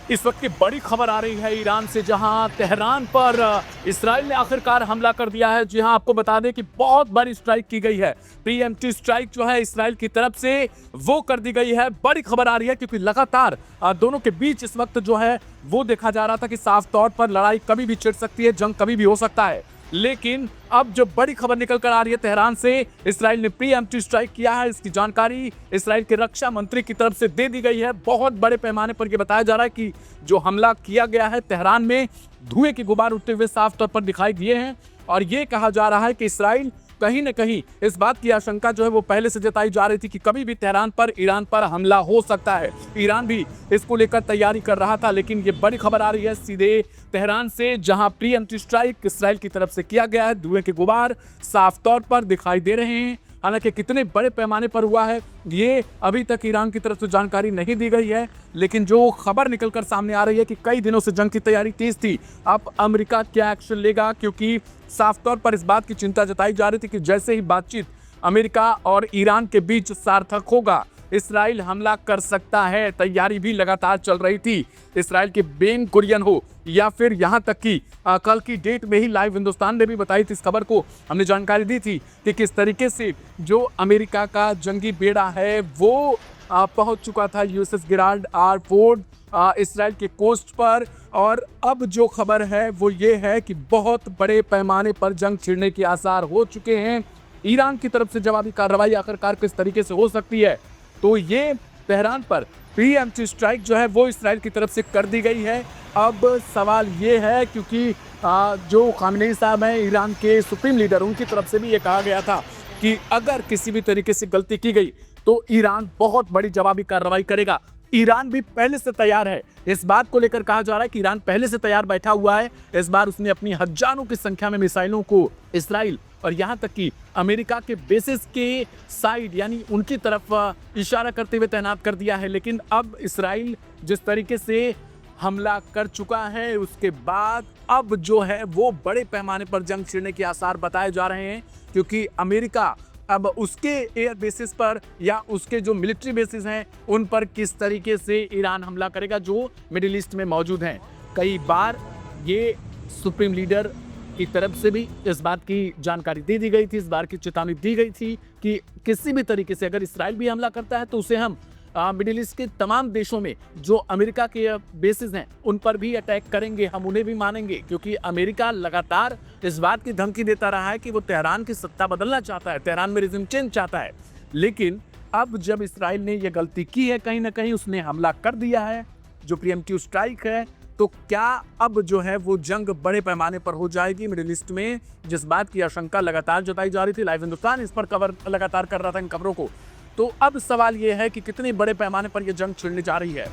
इस वक्त की बड़ी खबर आ रही है ईरान से, जहां तेहरान पर इसराइल ने आखिरकार हमला कर दिया है। जी हां, आपको बता दें कि बहुत बड़ी स्ट्राइक की गई है। प्रीएम्प्टिव स्ट्राइक जो है इसराइल की तरफ से वो कर दी गई है। बड़ी खबर आ रही है क्योंकि लगातार दोनों के बीच इस वक्त जो है वो देखा जा रहा था कि साफ तौर पर लड़ाई कभी भी छिड़ सकती है, जंग कभी भी हो सकता है। लेकिन अब जो बड़ी खबर निकल कर आ रही है तेहरान से, इसराइल ने प्रीएम्प्टिव स्ट्राइक किया है। इसकी जानकारी इसराइल के रक्षा मंत्री की तरफ से दे दी गई है। बहुत बड़े पैमाने पर यह बताया जा रहा है कि जो हमला किया गया है तेहरान में, धुएं के गुबार उठते हुए साफ तौर पर दिखाई दिए हैं। और यह कहा जा रहा है कि इसराइल कहीं न कहीं इस बात की आशंका जो है वो पहले से जताई जा रही थी कि कभी भी तेहरान पर, ईरान पर हमला हो सकता है। ईरान भी इसको लेकर तैयारी कर रहा था, लेकिन ये बड़ी खबर आ रही है सीधे तेहरान से, जहां प्रीएम्प्टिव स्ट्राइक इसराइल की तरफ से किया गया है। धुएं के गुबार साफ तौर पर दिखाई दे रहे हैं। हालांकि कितने बड़े पैमाने पर हुआ है ये अभी तक ईरान की तरफ से जानकारी नहीं दी गई है, लेकिन जो खबर निकलकर सामने आ रही है कि कई दिनों से जंग की तैयारी तेज थी। अब अमेरिका क्या एक्शन लेगा, क्योंकि साफ तौर पर इस बात की चिंता जताई जा रही थी कि जैसे ही बातचीत अमेरिका और ईरान के बीच सार्थक होगा, इसराइल हमला कर सकता है। तैयारी भी लगातार चल रही थी। इसराइल के बेन कुरियन हो या फिर यहाँ तक कि कल की डेट में ही लाइव हिंदुस्तान ने भी बताई थी इस खबर को, हमने जानकारी दी थी कि किस तरीके से जो अमेरिका का जंगी बेड़ा है वो पहुंच चुका था USS Gerald R Ford Israel के कोस्ट पर। और अब जो खबर है वो ये है कि बहुत बड़े पैमाने पर जंग छिड़ने के आसार हो चुके हैं। ईरान की तरफ से जवाबी कार्रवाई आखिरकार किस तरीके से हो सकती है, तो ये तेहरान पर प्रीएम्प्टिव स्ट्राइक जो है वो इसराइल की तरफ से कर दी गई है। अब सवाल ये है, क्योंकि जो खामेनी साहब हैं ईरान के सुप्रीम लीडर, उनकी तरफ से भी ये कहा गया था कि अगर किसी भी तरीके से गलती की गई तो ईरान बहुत बड़ी जवाबी कार्रवाई करेगा। ईरान भी पहले से तैयार है। इस बात को लेकर कहा जा रहा है कि ईरान पहले से तैयार बैठा हुआ है। इस बार उसने अपनी हजारों की संख्या में मिसाइलों को इसराइल और यहां तक कि अमेरिका के बेसिस के साइड यानी उनकी तरफ इशारा करते हुए तैनात कर दिया है। लेकिन अब इसराइल जिस तरीके से हमला कर चुका है, उसके बाद अब जो है वो बड़े पैमाने पर जंग छिड़ने के आसार बताए जा रहे हैं, क्योंकि अमेरिका अब उसके एयर बेसिस पर या उसके जो मिलिट्री बेसिस हैं उन पर किस तरीके से ईरान हमला करेगा जो मिडिल ईस्ट में मौजूद हैं। कई बार ये सुप्रीम लीडर की तरफ से भी इस बात की जानकारी दे दी गई थी, इस बार की चेतावनी दी गई थी कि किसी भी तरीके से अगर इसराइल भी हमला करता है तो उसे हम मिडिल ईस्ट के तमाम देशों में जो अमेरिका के बेसिस हैं उन पर भी अटैक करेंगे, हम उन्हें भी मानेंगे। क्योंकि अमेरिका लगातार इस बात की धमकी देता रहा है कि वो तेहरान की सत्ता बदलना चाहता है, तेहरान में रिजिम चेंज चाहता है। लेकिन अब जब इसराइल ने यह गलती की है, कहीं ना कहीं उसने हमला कर दिया है, जो प्रीएम्प्टिव स्ट्राइक है, तो क्या अब जो है वो जंग बड़े पैमाने पर हो जाएगी मिडिल ईस्ट में, जिस बात की आशंका लगातार जताई जा रही थी। लाइव हिंदुस्तान इस पर कवर लगातार कर रहा था इन खबरों को। तो अब सवाल ये है कि कितने बड़े पैमाने पर यह जंग छिड़ने जा रही है।